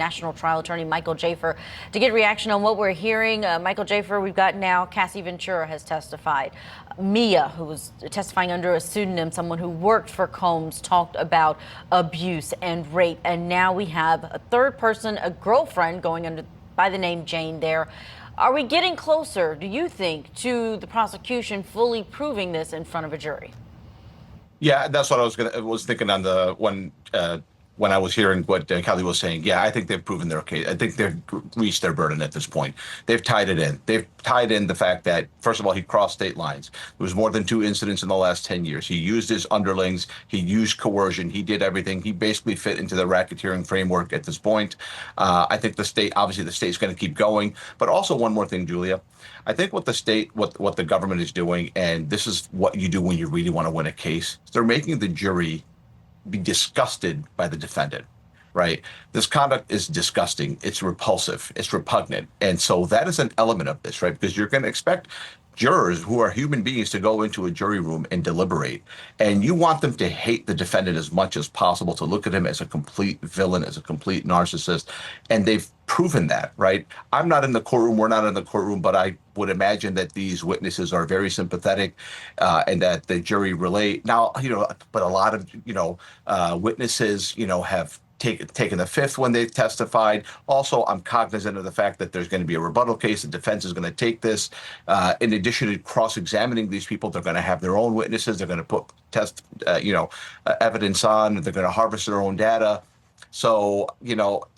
National Trial Attorney Michael Jaafar to get reaction on what we're hearing. Michael Jaafar, we've got now Cassie Ventura has testified. Mia, who was testifying under a pseudonym, someone who worked for Combs, talked about abuse and rape. And now we have a third person, a girlfriend, going under by the name Jane there. Are we getting closer, do you think, to the prosecution fully proving this in front of a jury? Yeah, that's what I was thinking on the when I was hearing what Kelly was saying. Yeah, I think they've proven their case. I think they've reached their burden at this point. They've tied it in. They've tied in the fact that, first of all, he crossed state lines. There was more than 2 incidents in the last 10 years. He used his underlings. He used coercion. He did everything. He basically fit into the racketeering framework at this point. I think the state's going to keep going. But also one more thing, Julia. I think what the government is doing, and this is what you do when you really want to win a case, they're making the jury be disgusted by the defendant, right? This conduct is disgusting. It's repulsive. It's repugnant. And so that is an element of this, right? Because you're going to expect jurors who are human beings to go into a jury room and deliberate. And you want them to hate the defendant as much as possible, to look at him as a complete villain, as a complete narcissist. And they've proven that, right? I'm not in the courtroom. We're not in the courtroom, but I would imagine that these witnesses are very sympathetic and that the jury relate. Now, but a lot of, witnesses, have taken the fifth when they testified. Also, I'm cognizant of the fact that there's going to be a rebuttal case. The defense is going to take this. In addition to cross-examining these people, they're going to have their own witnesses. They're going to put evidence on. They're going to harvest their own data. So,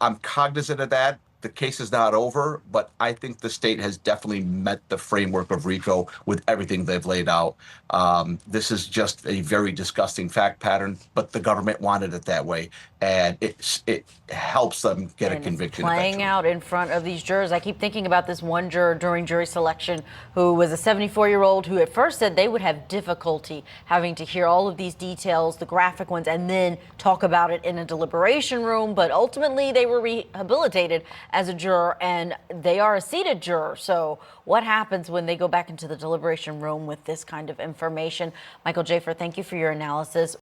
I'm cognizant of that. The case is not over, but I think the state has definitely met the framework of RICO with everything they've laid out. This is just a very disgusting fact pattern, but the government wanted it that way, and it helps them get a conviction. Playing out in front of these jurors. I keep thinking about this one juror during jury selection who was a 74-year-old who at first said they would have difficulty having to hear all of these details, the graphic ones, and then talk about it in a deliberation room. But ultimately, they were rehabilitated as a juror, and they are a seated juror. So what happens when they go back into the deliberation room with this kind of information? Michael Jaafar, thank you for your analysis.